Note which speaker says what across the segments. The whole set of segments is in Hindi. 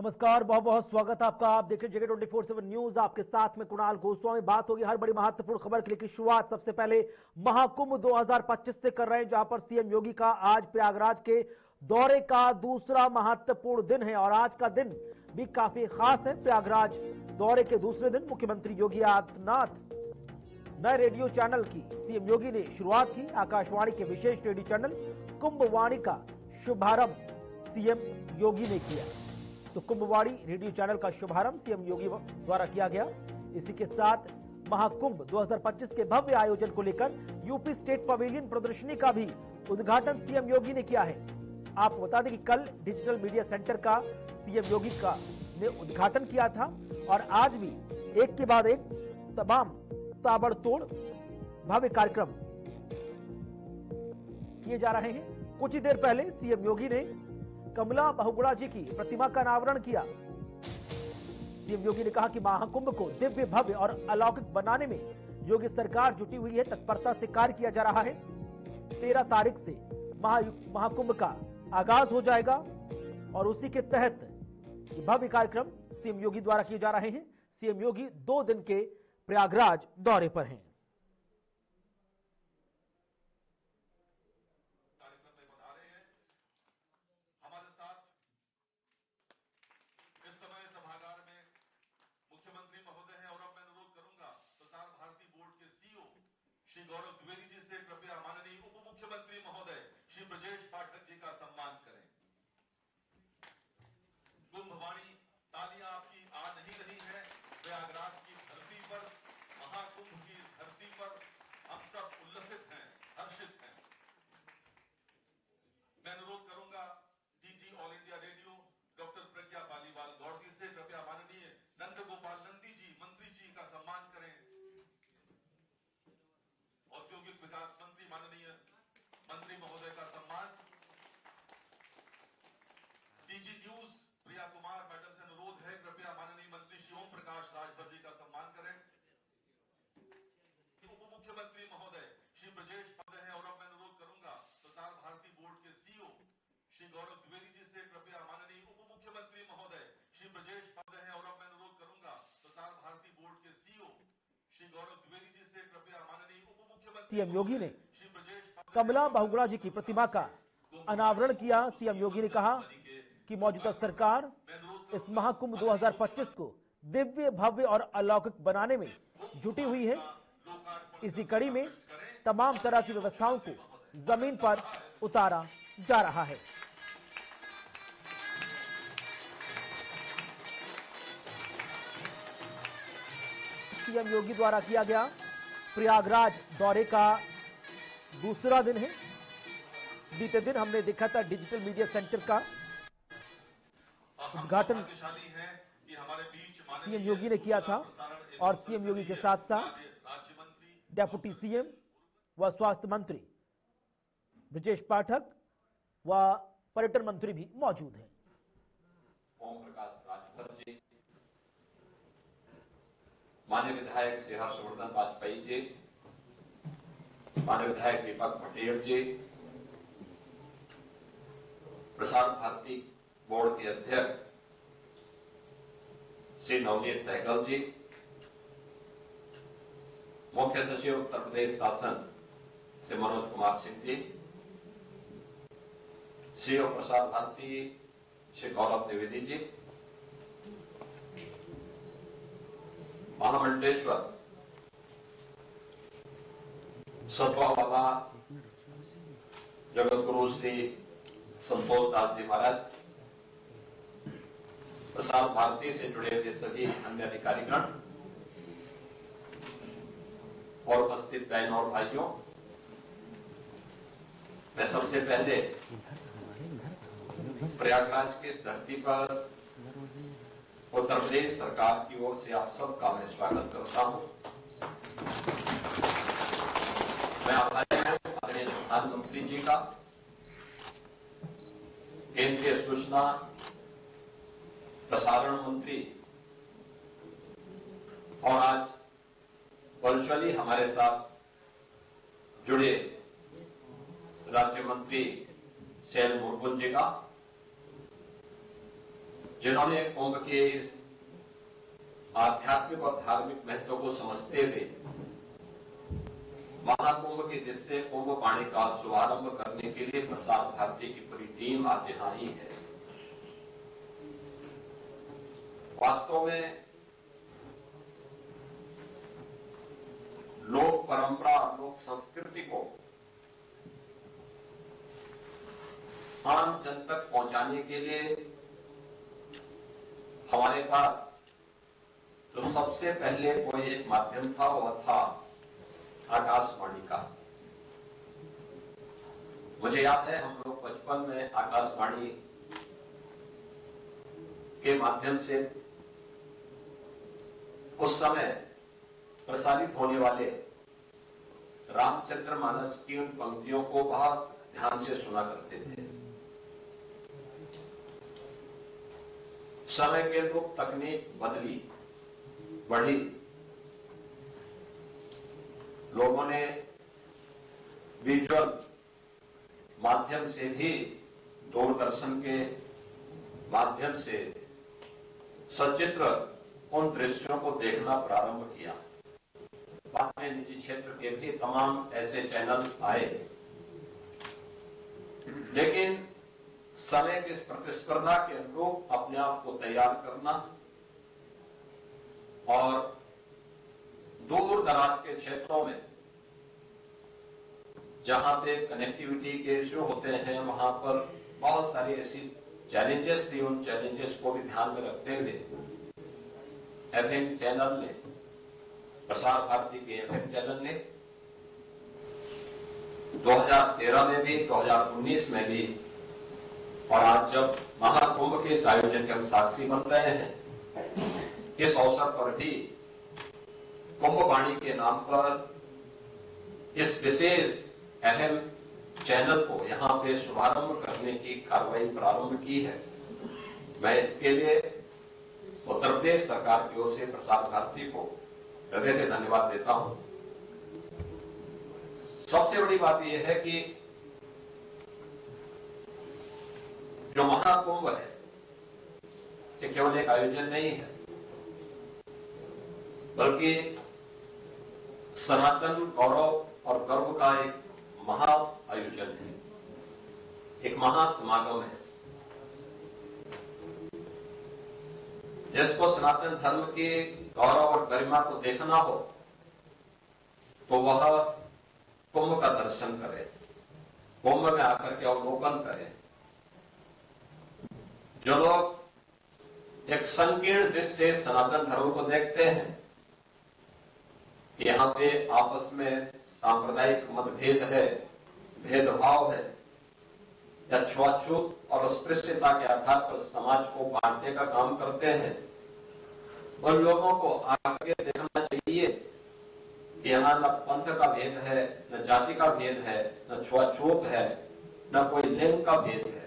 Speaker 1: नमस्कार, बहुत बहुत स्वागत है आपका। आप देख रहे हैं जगह 24/7 न्यूज। आपके साथ में कुणाल गोस्वामी। बात होगी हर बड़ी महत्वपूर्ण खबर के लिए की शुरुआत सबसे पहले महाकुंभ 2025 से कर रहे हैं, जहां पर सीएम योगी का आज प्रयागराज के दौरे का दूसरा महत्वपूर्ण दिन है और आज का दिन भी काफी खास है। प्रयागराज दौरे के दूसरे दिन मुख्यमंत्री योगी आदित्यनाथ नए रेडियो चैनल की सीएम योगी ने शुरुआत की। आकाशवाणी के विशेष रेडियो चैनल कुंभवाणी का शुभारंभ सीएम योगी ने किया। तो कुंभवाणी रेडियो चैनल का शुभारंभ सीएम योगी द्वारा किया गया। इसी के साथ महाकुंभ 2025 के भव्य आयोजन को लेकर यूपी स्टेट पवेलियन प्रदर्शनी का भी उद्घाटन सीएम योगी ने किया है। आपको बता दें कि कल डिजिटल मीडिया सेंटर का सीएम योगी का ने उद्घाटन किया था और आज भी एक के बाद एक तमाम ताबड़तोड़ भव्य कार्यक्रम किए जा रहे हैं। कुछ ही देर पहले सीएम योगी ने कमला बहुगुणा जी की प्रतिमा का अनावरण किया। सीएम योगी ने कहा कि महाकुंभ को दिव्य भव्य और अलौकिक बनाने में योगी सरकार जुटी हुई है, तत्परता से कार्य किया जा रहा है। 13 तारीख से महाकुंभ का आगाज हो जाएगा और उसी के तहत भव्य कार्यक्रम सीएम योगी द्वारा किए जा रहे हैं। सीएम योगी 2 दिन के प्रयागराज दौरे पर हैं।
Speaker 2: मुख्यमंत्री महोदय हैं और अब मैं अनुरोध करूंगा प्रसार भारती बोर्ड के सीईओ श्री गौरव द्विवेदी जी से कृपया माननीय उप मुख्यमंत्री महोदय श्री ब्रजेश पाठक जी का सम्मान करें। कुंभवाणी तालियां आपकी आ नहीं रही है। प्रयागराज की धरती पर, महाकुंभ की धरती पर हम सब उल्लसित हैं, हर्षित हैं। मैं अनुरोध करूंगा DG All India Radio doctor Pragya Paliwal Gaur ji से कृपया माननीय नंद गोपाल नंदी जी मंत्री जी का सम्मान करें। औद्योगिक विकास मंत्री माननीय मंत्री महोदय का सम्मान। डीजी न्यूज प्रिया कुमार मैडम से अनुरोध है कृपया माननीय मंत्री श्री ओम प्रकाश राजभर जी का सम्मान करें। उप मुख्यमंत्री महोदय श्री ब्रजेश पाठक हैं और अब मैं अनुरोध करूंगा प्रसार भारती बोर्ड के सीईओ श्री गौरव द्विवेदी जी से कृपया माननीय उप मुख्यमंत्री महोदय श्री ब्रजेश पाठक हैं और अब मैं अनुरोध करूंगा प्रसार भारती बोर्ड के सीईओ श्री गौरव द्विवेदी जी से कृपया माननीय उप मुख्यमंत्री
Speaker 1: सीएम योगी ने
Speaker 2: श्री ब्रजेश
Speaker 1: कमला बहुगुणा जी की प्रतिमा का अनावरण किया। सीएम योगी ने कहा कि मौजूदा सरकार इस महाकुंभ 2025 को दिव्य भव्य और अलौकिक बनाने में जुटी हुई है। इसी कड़ी में तमाम तरह की व्यवस्थाओं को जमीन पर उतारा जा रहा है। सीएम योगी द्वारा किया गया प्रयागराज दौरे का दूसरा दिन है। बीते दिन हमने देखा था डिजिटल मीडिया सेंटर का उद्घाटन सीएम योगी ने किया था और सीएम योगी के साथ साथ डेप्यूटी सीएम व स्वास्थ्य मंत्री ब्रजेश पाठक व पर्यटन मंत्री भी मौजूद हैं।
Speaker 3: ओम प्रकाश राजभर जी, माननीय विधायक श्री हर्षवर्धन वाजपेयी जी, माननीय विधायक दीपक पटेल जी, प्रसार भारती बोर्ड के अध्यक्ष श्री नवनीत सहगल जी, मुख्य सचिव उत्तर प्रदेश शासन श्री मनोज कुमार सिंह जी, सीईओ प्रसार भारती श्री गौरव द्विवेदी जी, महामंडलेश्वर सद्भावना जगत गुरु श्री संतोष दास जी महाराज, प्रसार भारती से जुड़े हुए सभी अन्य अधिकारीगण और उपस्थित बहनों और भाइयों, मैं सबसे पहले प्रयागराज की इस धरती पर उत्तर प्रदेश सरकार की ओर से आप सबका मैं स्वागत करता हूं। मैं आभारी हूं आदरणीय प्रधानमंत्री जी का, केंद्रीय सूचना प्रसारण मंत्री और आज वर्चुअली हमारे साथ जुड़े राज्य मंत्री शैल मुर्मुल जी का, जिन्होंने कुंभ के इस आध्यात्मिक और धार्मिक महत्व को समझते हुए महाकुंभ के जिससे कुंभ वाणी का शुभारंभ करने के लिए प्रसार भारती की पूरी टीम आज यहां आई है। वास्तव में लोक परंपरा और लोक संस्कृति को आम जन तक पहुंचाने के लिए हमारे पास जो सबसे पहले कोई एक माध्यम था वह था आकाशवाणी का। मुझे याद है हम लोग बचपन में आकाशवाणी के माध्यम से उस समय प्रसारित होने वाले रामचरितमानस की उन पंक्तियों को बहुत ध्यान से सुना करते थे। समय के अनुरूप तकनीक बदली, बढ़ी, लोगों ने विजुअल माध्यम से भी दूरदर्शन के माध्यम से सचित्र उन दृश्यों को देखना प्रारंभ किया। बाद में निजी क्षेत्र के भी तमाम ऐसे चैनल आए, लेकिन समय की प्रतिस्पर्धा के अनुरूप अपने आप को तैयार करना और दूर दराज के क्षेत्रों में जहां पे कनेक्टिविटी के इश्यू होते हैं वहां पर बहुत सारी ऐसी चैलेंजेस थी। उन चैलेंजेस को भी ध्यान में रखते हुए एफएम चैनल ने, प्रसार भारती के एफएम चैनल ने 2013 में भी, 2019 में भी, और आज जब महाकुंभ के इस आयोजन के हम साक्षी बन रहे हैं, इस अवसर पर भी कुंभवाणी के नाम पर इस विशेष एफएम चैनल को यहां पे शुभारंभ करने की कार्रवाई प्रारंभ की है। मैं इसके लिए उत्तर प्रदेश सरकार की ओर से प्रसार भारती को हृदय से धन्यवाद देता हूं। सबसे बड़ी बात यह है कि जो महाकुंभ है ये केवल एक आयोजन नहीं है, बल्कि सनातन गौरव और गर्व का एक महा आयोजन है, एक महासमागम है, जिसको सनातन धर्म के गौरव और गरिमा को देखना हो तो वह कुंभ का दर्शन करे, कुंभ में आकर के अवलोकन करे। जो लोग एक संकीर्ण दृष्टि से सनातन धर्म को देखते हैं, यहां पे आपस में सांप्रदायिक मतभेद है, भेदभाव है, या छुआछूत और अस्पृश्यता के आधार पर समाज को बांटने का काम करते हैं, उन लोगों को आगे देखना चाहिए कि यहां न पंथ का भेद है, न जाति का भेद है, न छुआछूत है, न कोई लिंग का भेद है।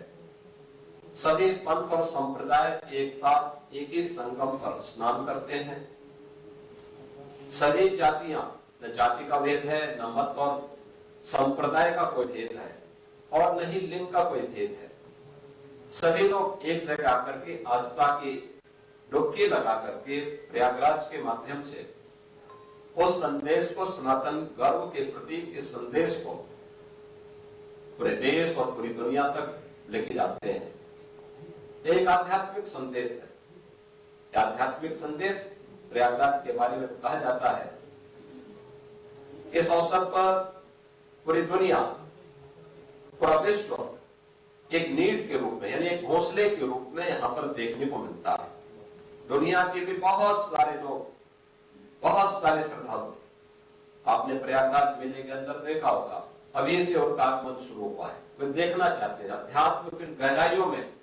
Speaker 3: सभी पंथ और संप्रदाय एक साथ एक ही संगम पर स्नान करते हैं। सभी जातियां, न जाति का भेद है, न मत और संप्रदाय का कोई भेद है, और न ही लिंग का कोई भेद है। सभी लोग एक जगह आकर के आस्था की डुबकी लगा करके प्रयागराज के माध्यम से उस संदेश को, सनातन गर्व के प्रतीक इस संदेश को पूरे देश और पूरी दुनिया तक लेके जाते हैं। एक आध्यात्मिक संदेश है। आध्यात्मिक संदेश प्रयागराज के बारे में कहा जाता है। इस अवसर पर पूरी दुनिया, पूरा विश्व एक नीड के रूप में, यानी एक घोंसले के रूप में यहां पर देखने को मिलता है। दुनिया के भी बहुत सारे लोग, बहुत सारे श्रद्धालु, आपने प्रयागराज मेले के अंदर देखा होगा, अभी से उनका आगमन शुरू हुआ है। वे देखना चाहते हैं अध्यात्म की गहराइयों में।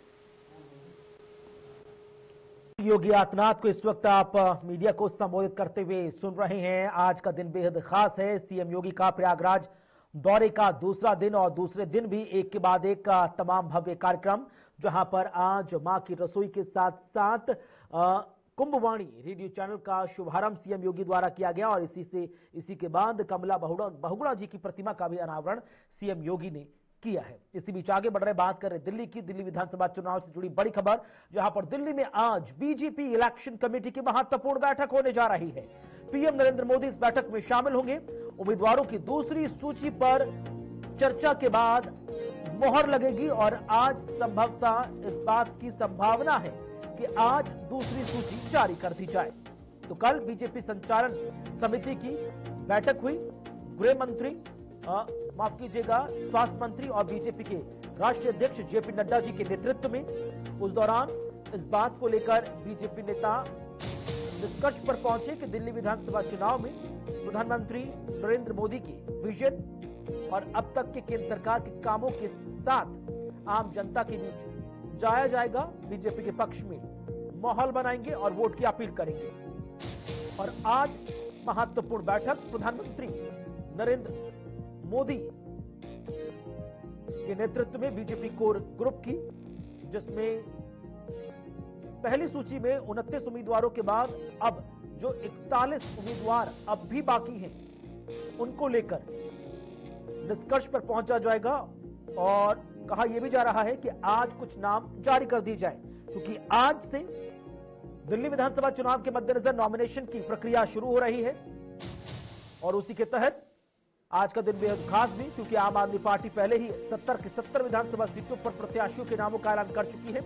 Speaker 1: योगी आदित्यनाथ को इस वक्त आप मीडिया को संबोधित करते हुए सुन रहे हैं। आज का दिन बेहद खास है। सीएम योगी का प्रयागराज दौरे का दूसरा दिन, और दूसरे दिन भी एक के बाद एक तमाम भव्य कार्यक्रम, जहां पर आज मां की रसोई के साथ साथ कुंभवाणी रेडियो चैनल का शुभारंभ सीएम योगी द्वारा किया गया, और इसी के बाद कमला बहुगुणा जी की प्रतिमा का भी अनावरण सीएम योगी ने किया है। इसी बीच आगे बढ़ रहे बात कर रहे दिल्ली की। दिल्ली विधानसभा चुनाव से जुड़ी बड़ी खबर, जहां पर दिल्ली में आज बीजेपी इलेक्शन कमेटी की महत्वपूर्ण बैठक होने जा रही है। पीएम नरेंद्र मोदी इस बैठक में शामिल होंगे। उम्मीदवारों की दूसरी सूची पर चर्चा के बाद मोहर लगेगी और आज संभवतः इस बात की संभावना है कि आज दूसरी सूची जारी कर दी जाए। तो कल बीजेपी संचालन समिति की बैठक हुई। गृह मंत्री, माफ कीजिएगा, स्वास्थ्य मंत्री और बीजेपी के राष्ट्रीय अध्यक्ष जेपी नड्डा जी के नेतृत्व में। उस दौरान इस बात को लेकर बीजेपी नेता निष्कर्ष पर पहुंचे कि दिल्ली विधानसभा चुनाव में प्रधानमंत्री नरेंद्र मोदी की विजन और अब तक के केंद्र सरकार के कामों के साथ आम जनता के बीच जाया जाएगा। बीजेपी के पक्ष में माहौल बनाएंगे और वोट की अपील करेंगे। और आज महत्वपूर्ण बैठक प्रधानमंत्री नरेंद्र मोदी के नेतृत्व में बीजेपी कोर ग्रुप की, जिसमें पहली सूची में 29 उम्मीदवारों के बाद अब जो 41 उम्मीदवार अब भी बाकी हैं, उनको लेकर निष्कर्ष पर पहुंचा जाएगा। और कहा यह भी जा रहा है कि आज कुछ नाम जारी कर दिए जाए, क्योंकि आज से दिल्ली विधानसभा चुनाव के मद्देनजर नॉमिनेशन की प्रक्रिया शुरू हो रही है। और उसी के तहत आज का दिन बेहद खास भी, क्योंकि आम आदमी पार्टी पहले ही 70 की 70 विधानसभा सीटों पर प्रत्याशियों के नामों का ऐलान कर चुकी है।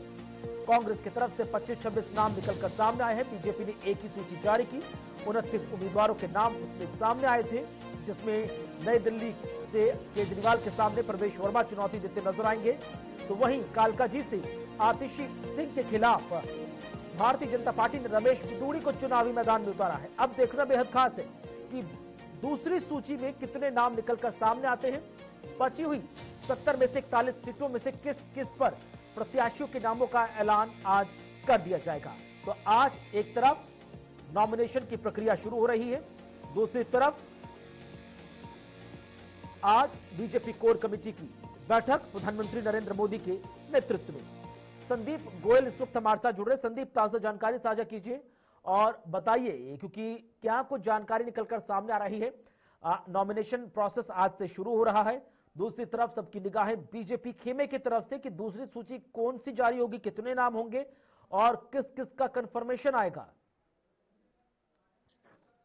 Speaker 1: कांग्रेस की तरफ से 25-26 नाम निकलकर सामने आए हैं। बीजेपी ने एक ही सूची जारी की। 29 उम्मीदवारों के नाम उसमें सामने आए थे, जिसमें नई दिल्ली से केजरीवाल के सामने प्रवेश वर्मा चुनौती देते नजर आएंगे। तो वहीं कालकाजी से आतिशी सिंह के खिलाफ भारतीय जनता पार्टी ने रमेश बिदूड़ी को चुनावी मैदान में उतारा है। अब देखना बेहद खास है कि दूसरी सूची में कितने नाम निकलकर सामने आते हैं। बची हुई 70 में से 41 सीटों में से किस किस पर प्रत्याशियों के नामों का ऐलान आज कर दिया जाएगा। तो आज एक तरफ नॉमिनेशन की प्रक्रिया शुरू हो रही है, दूसरी तरफ आज बीजेपी कोर कमेटी की बैठक प्रधानमंत्री नरेंद्र मोदी के नेतृत्व में। संदीप गोयल इस वक्त हमारे साथ जुड़ रहे। संदीप, ताजा जानकारी साझा कीजिए और बताइए, क्योंकि क्या कुछ जानकारी निकलकर सामने आ रही है। नॉमिनेशन प्रोसेस आज से शुरू हो रहा है, दूसरी तरफ सबकी निगाहें बीजेपी खेमे की तरफ से कि दूसरी सूची कौन सी जारी होगी, कितने नाम होंगे और किस किस का कंफर्मेशन आएगा।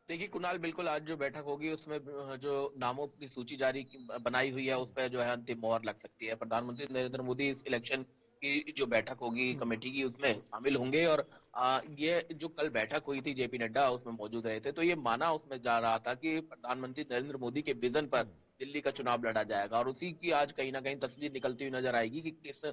Speaker 4: देखिए कुणाल, बिल्कुल आज जो बैठक होगी उसमें जो नामों की सूची जारी बनाई हुई है उस पर जो है अंतिम मोहर लग सकती है। प्रधानमंत्री नरेंद्र मोदी इस इलेक्शन की जो बैठक होगी कमेटी की उसमें शामिल होंगे। और ये जो कल बैठक हुई थी, जेपी नड्डा उसमें मौजूद रहे थे, तो ये माना उसमें जा रहा था कि प्रधानमंत्री नरेंद्र मोदी के विजन पर दिल्ली का चुनाव लड़ा जाएगा। और उसी की आज कहीं ना कहीं तस्वीर निकलती हुई नजर आएगी कि किस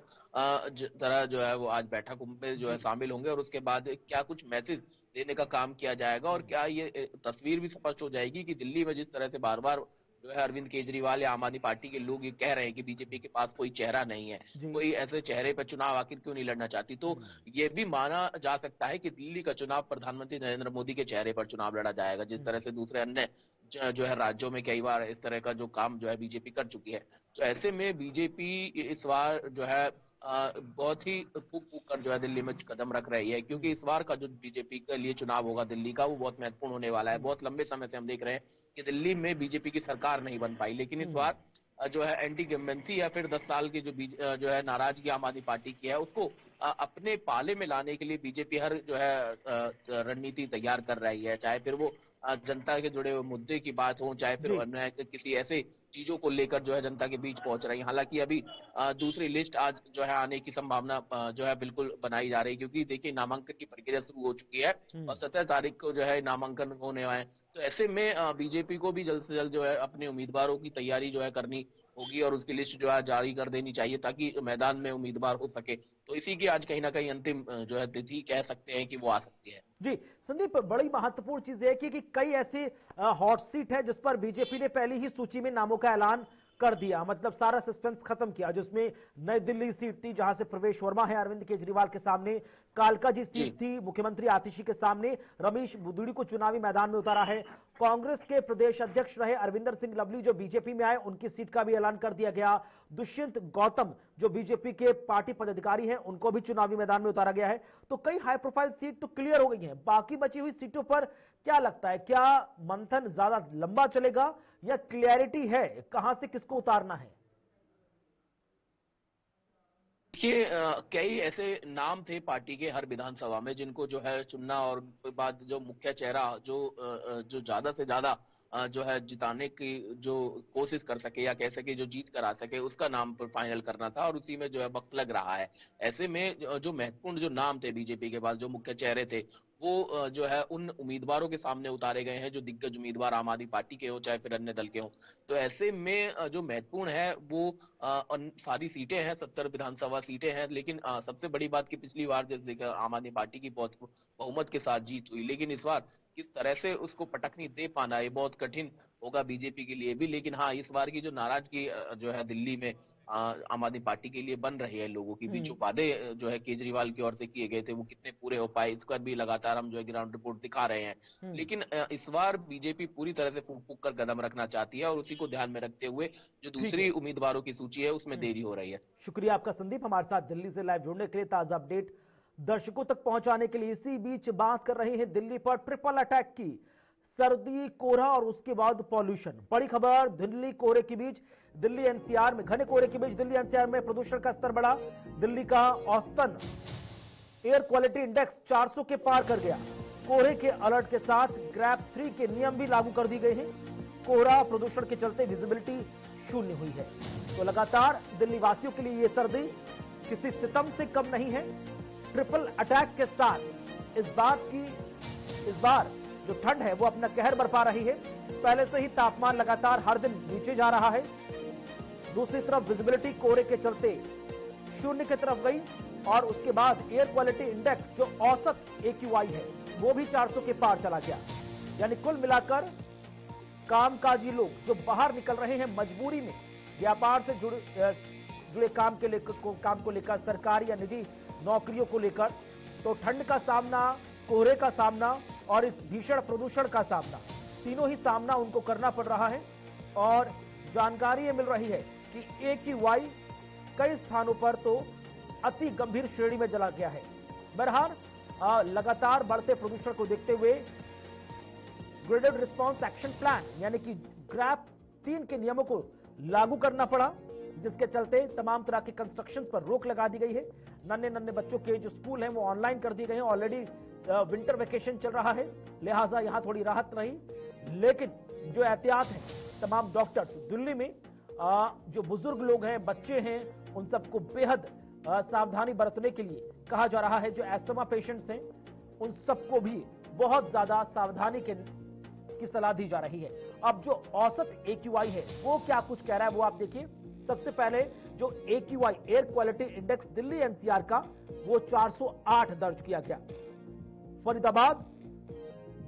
Speaker 4: तरह जो है वो आज बैठक में जो है शामिल होंगे और उसके बाद क्या कुछ मैसेज देने का काम किया जाएगा। और क्या ये तस्वीर भी स्पष्ट हो जाएगी कि दिल्ली में जिस तरह से बार बार जो है अरविंद केजरीवाल या आम आदमी पार्टी के लोग ये कह रहे हैं कि बीजेपी के पास कोई चेहरा नहीं है, कोई ऐसे चेहरे पर चुनाव आखिर क्यों नहीं लड़ना चाहती, तो ये भी माना जा सकता है कि दिल्ली का चुनाव प्रधानमंत्री नरेंद्र मोदी के चेहरे पर चुनाव लड़ा जाएगा। जिस तरह से दूसरे अन्य जो है राज्यों में कई बार इस तरह का जो काम जो है बीजेपी कर चुकी है, तो ऐसे में बीजेपी इस बार जो है बहुत ही फूक फूक कर जो है दिल्ली में कदम रख रही है, क्योंकि इस बार का जो बीजेपी के लिए चुनाव होगा दिल्ली का, वो बहुत महत्वपूर्ण होने वाला है। बहुत लंबे समय से हम देख रहे हैं कि दिल्ली में बीजेपी की सरकार नहीं बन पाई, लेकिन इस बार जो है एंटी गवर्नेंसी या फिर 10 साल की जो है नाराजगी आम आदमी पार्टी की है, उसको अपने पाले में लाने के लिए बीजेपी हर जो है रणनीति तैयार कर रही है। चाहे फिर वो जनता के जुड़े हुए मुद्दे की बात हो, चाहे फिर अन्य किसी ऐसे चीजों को लेकर जो है जनता के बीच पहुंच रही है। हालांकि अभी दूसरी लिस्ट आज जो है आने की संभावना जो है बिल्कुल बनाई जा रही है, क्योंकि देखिए नामांकन की प्रक्रिया शुरू हो चुकी है और 17 तारीख को जो है नामांकन होने वाले। तो ऐसे में बीजेपी को भी जल्द से जल्द जो है अपने उम्मीदवारों की तैयारी जो है करनी होगी और उसकी लिस्ट जो है जारी कर देनी चाहिए ताकि मैदान में उम्मीदवार हो सके। तो इसी की आज कहीं ना कहीं अंतिम जो है तिथि कह सकते हैं कि वो आ सकती है।
Speaker 1: जी संदीप, बड़ी महत्वपूर्ण चीज है कि कई ऐसी हॉट सीट है जिस पर बीजेपी ने पहली ही सूची में नामों का ऐलान कर दिया, मतलब सारा सस्पेंस खत्म किया। जिसमें नई दिल्ली सीट थी जहां से प्रवेश वर्मा है अरविंद केजरीवाल के सामने, कालकाजी सीट थी मुख्यमंत्री आतिशी के सामने, रमेश बिदूड़ी को चुनावी मैदान में उतारा है। कांग्रेस के प्रदेश अध्यक्ष रहे अरविंदर सिंह लवली जो बीजेपी में आए, उनकी सीट का भी ऐलान कर दिया गया। दुष्यंत गौतम जो बीजेपी के पार्टी पदाधिकारी हैं, उनको भी चुनावी मैदान में उतारा गया है। तो कई हाई प्रोफाइल सीट तो क्लियर हो गई हैं। बाकी बची हुई सीटों पर क्या लगता है, क्या मंथन ज्यादा लंबा चलेगा या क्लियरिटी है कहां से किसको उतारना है?
Speaker 4: देखिए कई ऐसे नाम थे पार्टी के हर विधानसभा में जिनको जो है चुनना, और बाद जो मुख्य चेहरा जो ज्यादा से ज्यादा जो है जिताने की जो कोशिश कर सके या कह सके जो जीत करा सके, उसका नाम पर फाइनल करना था, और उसी में जो है वक्त लग रहा है। ऐसे में जो महत्वपूर्ण जो नाम थे बीजेपी के पास, जो मुख्य चेहरे थे, वो जो है उन उम्मीदवारों के सामने उतारे गए हैं जो दिग्गज उम्मीदवार आम आदमी पार्टी के हो चाहे फिर अन्य दल के हो। तो ऐसे में जो महत्वपूर्ण है वो सारी सीटें हैं, 70 विधानसभा सीटें हैं, लेकिन सबसे बड़ी बात कि पिछली बार जैसे देखा आम आदमी पार्टी की बहुत बहुमत के साथ जीत हुई, लेकिन इस बार किस तरह से उसको पटकनी दे पाना ये बहुत कठिन होगा बीजेपी के लिए भी। लेकिन हाँ, इस बार की जो नाराजगी जो है दिल्ली में आम आदमी पार्टी के लिए बन रही है लोगों की भी, जो वादे जो है केजरीवाल की ओर से किए गए थे वो कितने पूरे हो पाए, इस पर भी लगातार हम जो है ग्राउंड रिपोर्ट दिखा रहे हैं। लेकिन इस बार बीजेपी पूरी तरह से फूंक फूंक कर कदम रखना चाहती है, और उसी को ध्यान में रखते हुए जो दूसरी उम्मीदवारों की सूची है उसमें देरी हो रही है।
Speaker 1: शुक्रिया आपका संदीप, हमारे साथ दिल्ली से लाइव जुड़ने के लिए, ताजा अपडेट दर्शकों तक पहुंचाने के लिए। इसी बीच बात कर रहे हैं दिल्ली पर ट्रिपल अटैक की। सर्दी, कोहरा और उसके बाद पॉल्यूशन। बड़ी खबर, दिल्ली कोहरे के बीच, दिल्ली एनसीआर में घने कोहरे के बीच दिल्ली एनसीआर में प्रदूषण का स्तर बढ़ा। दिल्ली का औसतन एयर क्वालिटी इंडेक्स 400 के पार कर गया। कोहरे के अलर्ट के साथ ग्रैप 3 के नियम भी लागू कर दिए गए हैं। कोहरा प्रदूषण के चलते विजिबिलिटी शून्य हुई है। तो लगातार दिल्ली वासियों के लिए यह सर्दी किसी सितम से कम नहीं है। ट्रिपल अटैक के साथ इस बार जो ठंड है वो अपना कहर बरपा रही है। पहले से ही तापमान लगातार हर दिन नीचे जा रहा है। दूसरी तरफ विजिबिलिटी कोहरे के चलते शून्य की तरफ गई, और उसके बाद एयर क्वालिटी इंडेक्स जो औसत AQI है वो भी 400 के पार चला गया। यानी कुल मिलाकर कामकाजी लोग जो बाहर निकल रहे हैं मजबूरी में, व्यापार से जुड़े काम को लेकर, सरकारी या निजी नौकरियों को लेकर, तो ठंड का सामना, कोहरे का सामना और इस भीषण प्रदूषण का सामना, तीनों ही सामना उनको करना पड़ रहा है। और जानकारी ये मिल रही है कि AQI कई स्थानों पर तो अति गंभीर श्रेणी में चला गया है। बहरहाल लगातार बढ़ते प्रदूषण को देखते हुए ग्रेडेड रिस्पांस एक्शन प्लान यानी कि ग्रैप 3 के नियमों को लागू करना पड़ा, जिसके चलते तमाम तरह के कंस्ट्रक्शन पर रोक लगा दी गई है। नन्हे बच्चों के जो स्कूल हैं वो ऑनलाइन कर दिए गए हैं। ऑलरेडी विंटर वेकेशन चल रहा है, लिहाजा यहां थोड़ी राहत रही। लेकिन जो एहतियात है, तमाम डॉक्टर्स दिल्ली में जो बुजुर्ग लोग हैं, बच्चे हैं, उन सबको बेहद सावधानी बरतने के लिए कहा जा रहा है। जो एस्थमा पेशेंट्स हैं उन सबको भी बहुत ज्यादा सावधानी की सलाह दी जा रही है। अब जो औसत AQI है वो क्या कुछ कह रहा है वो आप देखिए। सबसे पहले जो AQI air quality index Delhi NCR का वो 408 दर्ज किया गया। फरीदाबाद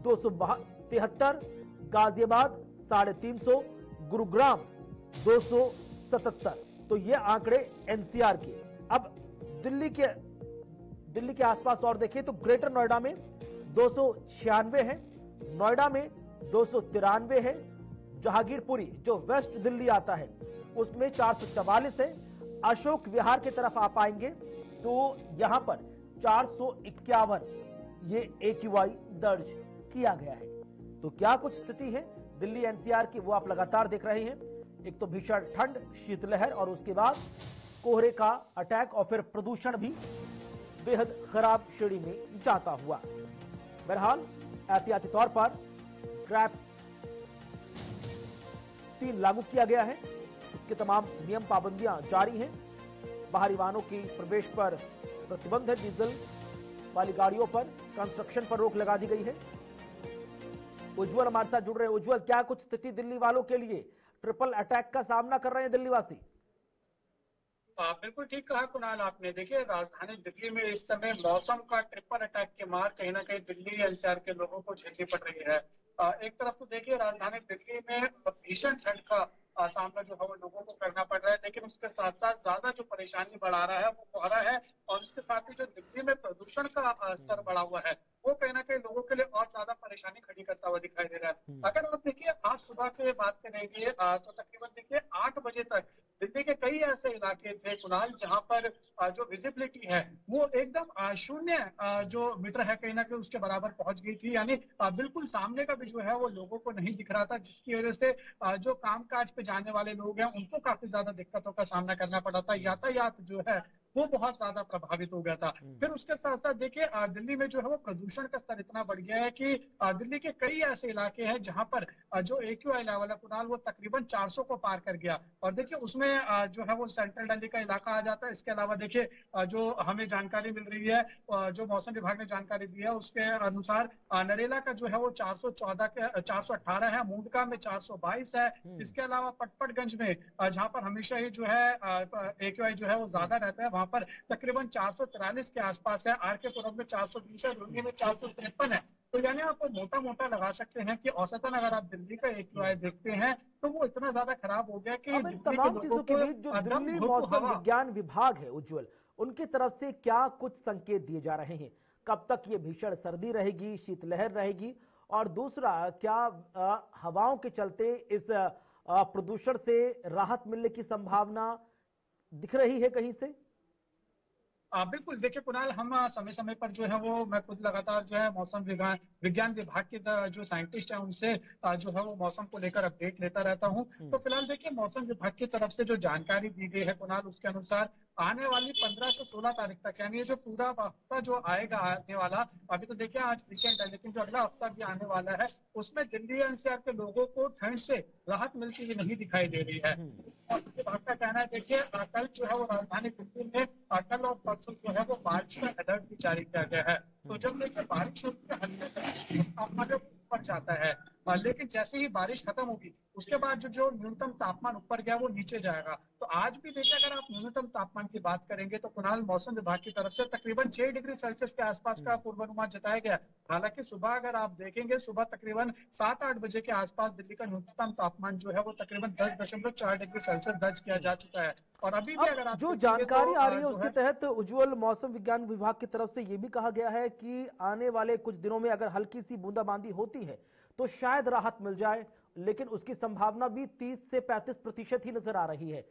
Speaker 1: 273, गाजियाबाद 350, गुरुग्राम 277। तो ये आंकड़े NCR के। अब दिल्ली के आसपास और देखिए तो ग्रेटर नोएडा में 296 है, नोएडा में 293 है, जहांगीरपुरी जो वेस्ट दिल्ली आता है उसमें 444 है। अशोक विहार की तरफ आप आएंगे तो यहां पर 451 ये AQI दर्ज किया गया है। तो क्या कुछ स्थिति है दिल्ली NCR की वो आप लगातार देख रहे हैं। एक तो भीषण ठंड, शीतलहर और उसके बाद कोहरे का अटैक और फिर प्रदूषण भी बेहद खराब श्रेणी में जाता हुआ। बहरहाल एहतियाती तौर पर ग्रैप 3 लागू किया गया है। इसके तमाम नियम पाबंदियां जारी हैं। बाहरी वाहनों की प्रवेश पर प्रतिबंध है, डीजल वाली गाड़ियों पर, कंस्ट्रक्शन पर रोक लगा दी गई है। उज्जवल हमारे साथ जुड़ रहे हैं। उज्जवल, क्या कुछ स्थिति दिल्ली वालों के लिए? ट्रिपल अटैक का सामना कर रहे हैं दिल्ली वासी।
Speaker 5: बिल्कुल ठीक कहा कुणाल आपने। देखिए, राजधानी दिल्ली में इस समय मौसम का ट्रिपल अटैक के मार कहीं ना कहीं दिल्ली NCR के लोगों को झेलनी पड़ रही है। एक तरफ तो देखिए राजधानी दिल्ली में भीषण ठंड का सामना जो है वो लोगों को करना पड़ रहा है, लेकिन उसके साथ साथ ज्यादा जो परेशानी बढ़ा रहा है वो कोहरा है, और उसके साथ ही जो दिल्ली में प्रदूषण का स्तर बढ़ा हुआ है वो कहीं ना कहीं लोगों के लिए और ज्यादा परेशानी खड़ी करता हुआ दिखाई दे रहा है। अगर आप देखिए आज सुबह की बात करेंगे तो तकरीबन देखिए 8 बजे तक दिल्ली के कई ऐसे इलाके थे कुणाल जहां पर जो विजिबिलिटी है वो एकदम शून्य जो मीटर है कहीं ना कहीं उसके बराबर पहुंच गई थी। यानी बिल्कुल सामने का भी जो है वो लोगों को नहीं दिख रहा था, जिसकी वजह से जो कामकाज पे जाने वाले लोग हैं उनको काफी ज्यादा दिक्कतों का सामना करना पड़ा था। यातायात जो है वो बहुत ज्यादा प्रभावित हो गया था। फिर उसके साथ साथ देखिए दिल्ली में जो है वो प्रदूषण का स्तर इतना बढ़ गया है कि दिल्ली के कई ऐसे इलाके हैं जहां पर जो AQI लेवल है कुणाल वो तकरीबन 400 को पार कर गया। और देखिए उसमें जो है वो सेंट्रल दिल्ली का इलाका आ जाता है। इसके अलावा देखिए जो हमें जानकारी मिल रही है, जो मौसम विभाग ने जानकारी दी है उसके अनुसार नरेला का जो है वो 414 के 418 है, मुंडका में 422 है। इसके अलावा पटपटगंज में जहां पर हमेशा ही जो है AQI जो है वो ज्यादा रहता है, वहां पर तकरीबन 443 के आसपास है। RK पुरम में 420 है, रुंगी में 453 है। तो यानी आप मोटा मोटा लगा सकते हैं कि औसतन अगर आप दिल्ली का AQI देखते हैं तो वो इतना ज्यादा खराब हो गया कि
Speaker 1: अब इन
Speaker 5: दिल्ली के
Speaker 1: तमाम
Speaker 5: लोगों
Speaker 1: चीजों के
Speaker 5: को
Speaker 1: बीच जो
Speaker 5: दम
Speaker 1: दिल्ली
Speaker 5: घुट
Speaker 1: मौसम
Speaker 5: हवा।
Speaker 1: विज्ञान विभाग है उज्जवल, उनकी तरफ से क्या कुछ संकेत दिए जा रहे हैं? कब तक ये भीषण सर्दी रहेगी, शीतलहर रहेगी? और दूसरा, क्या हवाओं के चलते इस प्रदूषण से राहत मिलने की संभावना दिख रही है कहीं से?
Speaker 5: बिल्कुल देखिए कुणाल, हम समय समय पर जो है वो मैं खुद लगातार जो है मौसम विज्ञान विभाग के जो साइंटिस्ट हैं उनसे जो है वो मौसम को लेकर अपडेट लेता रहता हूं। तो फिलहाल देखिए मौसम विभाग की तरफ से जो जानकारी दी गई है कुणाल, उसके अनुसार आने वाली 15 से 16 तारीख तक, यानी ये जो पूरा हफ्ता जो आएगा आने वाला, अभी तो देखिए आज वीकेंड है लेकिन जो अगला हफ्ता भी आने वाला है उसमें दिल्ली NCR के लोगों को ठंड से राहत मिलती हुई नहीं दिखाई दे रही है। मौसम विभाग का कहना है देखिए कल जो है वो राजधानी दिल्ली में कल और परसों जो है वो बारिश का अलर्ट भी जारी किया गया है। तो जब देखिए बारिश होती है हल्के से तापमान ऊपर जाता है, लेकिन जैसे ही बारिश खत्म होगी उसके बाद जो न्यूनतम तापमान ऊपर गया वो नीचे जाएगा। तो आज भी देखिए अगर आप न्यूनतम तापमान की बात करेंगे तो कुणाल मौसम विभाग की तरफ से तकरीबन 6 डिग्री सेल्सियस के आसपास का पूर्वानुमान जताया गया। हालांकि सुबह अगर आप देखेंगे सुबह तकरीबन 7-8 बजे के आसपास दिल्ली का न्यूनतम तापमान जो है वो तकरीबन 10.4 डिग्री सेल्सियस दर्ज किया जा चुका है। और अभी भी
Speaker 1: अब
Speaker 5: अगर आप
Speaker 1: जो
Speaker 5: देखेंगे
Speaker 1: जानकारी
Speaker 5: तो
Speaker 1: आ रही है
Speaker 5: जो
Speaker 1: उसके
Speaker 5: है
Speaker 1: तहत उज्जवल, मौसम विज्ञान विभाग की तरफ से यह भी कहा गया है कि आने वाले कुछ दिनों में अगर हल्की सी बूंदाबांदी होती है तो शायद राहत मिल जाए, लेकिन उसकी संभावना भी 30 से 35% ही नजर आ रही है।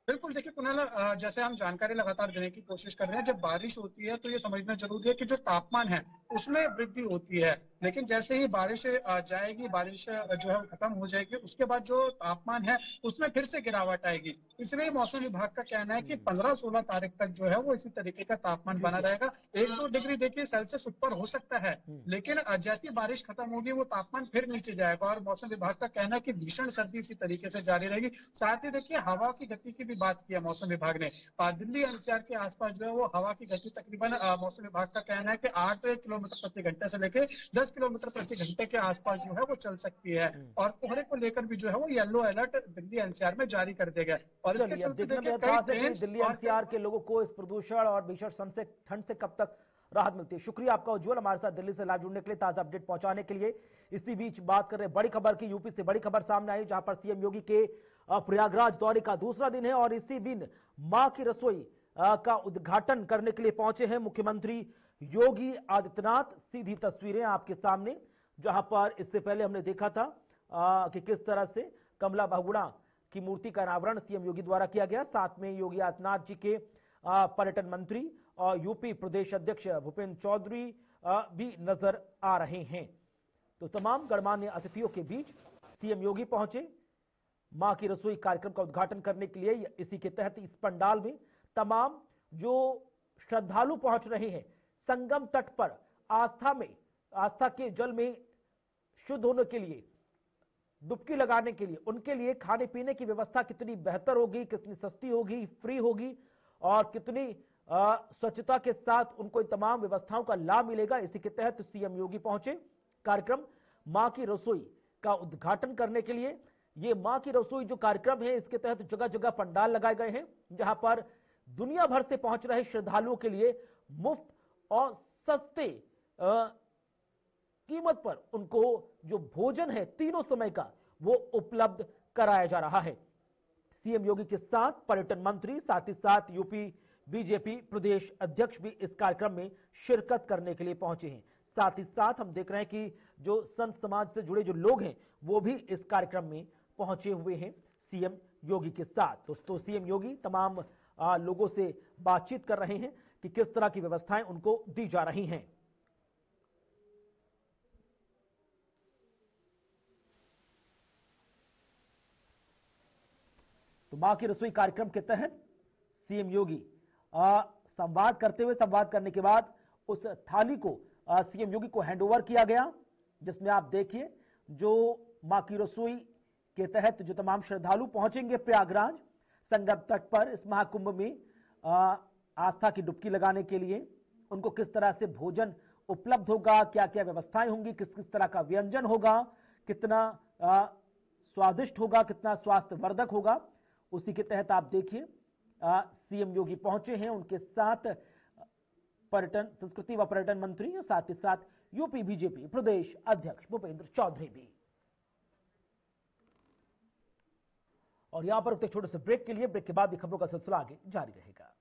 Speaker 5: बिल्कुल देखिए कुणाल, जैसे हम जानकारी लगातार देने की कोशिश कर रहे हैं, जब बारिश होती है तो ये समझना जरूरी है कि जो तापमान है उसमें वृद्धि होती है, लेकिन जैसे ही बारिश जाएगी, बारिश जो है वो खत्म हो जाएगी, उसके बाद जो तापमान है उसमें फिर से गिरावट आएगी। इसलिए मौसम विभाग का कहना है कि 15-16 तारीख तक जो है वो इसी तरीके का तापमान बना रहेगा। 1-2 डिग्री देखिए सेल्सियस ऊपर हो सकता है, लेकिन जैसी बारिश खत्म होगी वो तापमान फिर नीचे जाएगा। और मौसम विभाग का कहना है कि भीषण सर्दी इसी तरीके से जारी रहेगी। साथ ही देखिए हवा की गति की भी बात की है मौसम विभाग ने। दिल्ली NCR के आसपास जो है वो हवा की गति तकरीबन मौसम विभाग का कहना है कि 8 किलोमीटर प्रति घंटे से लेकर 10 किलोमीटर प्रति घंटे के आसपास जो है वो चल सकती है। और कोहरे को लेकर भी जो है वो येलो अलर्ट दिल्ली NCR में जारी कर दिया गया। और इसके
Speaker 1: चलिए, अब
Speaker 5: चलते
Speaker 1: देखना
Speaker 5: देखिए
Speaker 1: बेहद
Speaker 5: कई
Speaker 1: खास है कि
Speaker 5: ट्रेन
Speaker 1: दिल्ली
Speaker 5: और
Speaker 1: NCR के लोगों को इस प्रदूषण और भीषण ठंड से कब तक राहत मिलती है। शुक्रिया आपका उज्जवल, हमारे साथ दिल्ली से लाइव जुड़ने के लिए, ताजा अपडेट पहुंचाने के लिए। इसी बीच बात कर रहे बड़ी खबर की, यूपी से बड़ी खबर सामने आई जहां पर सीएम योगी के प्रयागराज दौरे का दूसरा दिन है और इसी दिन मां की रसोई का उद्घाटन करने के लिए पहुंचे हैं मुख्यमंत्री योगी आदित्यनाथ। सीधी तस्वीरें आपके सामने, जहां पर इससे पहले हमने देखा था कि किस तरह से कमला बहुगुणा की मूर्ति का अनावरण सीएम योगी द्वारा किया गया। साथ में योगी आदित्यनाथ जी के पर्यटन मंत्री और यूपी प्रदेश अध्यक्ष भूपेंद्र चौधरी भी नजर आ रहे हैं। तो तमाम गणमान्य अतिथियों के बीच सीएम योगी पहुंचे मां की रसोई कार्यक्रम का उद्घाटन करने के लिए। इसी के तहत इस पंडाल में तमाम जो श्रद्धालु पहुंच रहे हैं संगम तट पर आस्था के जल में शुद्ध होने के लिए, डुबकी लगाने के लिए, उनके लिए खाने पीने की व्यवस्था कितनी बेहतर होगी, कितनी सस्ती होगी, फ्री होगी और कितनी स्वच्छता के साथ उनको इन तमाम व्यवस्थाओं का लाभ मिलेगा। इसी के तहत सीएम योगी पहुंचे कार्यक्रम मां की रसोई का उद्घाटन करने के लिए। ये मां की रसोई जो कार्यक्रम है इसके तहत जगह जगह पंडाल लगाए गए हैं जहां पर दुनिया भर से पहुंच रहे श्रद्धालुओं के लिए मुफ्त और सस्ते कीमत पर उनको जो भोजन है तीनों समय का वो उपलब्ध कराया जा रहा है। सीएम योगी के साथ पर्यटन मंत्री, साथ ही साथ यूपी बीजेपी प्रदेश अध्यक्ष भी इस कार्यक्रम में शिरकत करने के लिए पहुंचे हैं। साथ ही साथ हम देख रहे हैं कि जो संत समाज से जुड़े जो लोग हैं वो भी इस कार्यक्रम में पहुंचे हुए हैं सीएम योगी के साथ। दोस्तों, सीएम योगी तमाम लोगों से बातचीत कर रहे हैं कि किस तरह की व्यवस्थाएं उनको दी जा रही हैं। तो मां की रसोई कार्यक्रम के तहत सीएम योगी संवाद करने के बाद उस थाली को सीएम योगी को हैंडओवर किया गया, जिसमें आप देखिए जो मां की रसोई के तहत जो तमाम श्रद्धालु पहुंचेंगे प्रयागराज संगम तट पर इस महाकुंभ में आस्था की डुबकी लगाने के लिए, उनको किस तरह से भोजन उपलब्ध होगा, क्या क्या व्यवस्थाएं होंगी, किस किस तरह का व्यंजन होगा, कितना स्वादिष्ट होगा, कितना स्वास्थ्यवर्धक होगा, उसी के तहत आप देखिए सीएम योगी पहुंचे हैं। उनके साथ पर्यटन, संस्कृति व पर्यटन मंत्री और साथ ही साथ यूपी बीजेपी प्रदेश अध्यक्ष भूपेंद्र चौधरी भी। और यहां पर एक छोटे से ब्रेक के लिए, ब्रेक के बाद भी खबरों का सिलसिला आगे जारी रहेगा।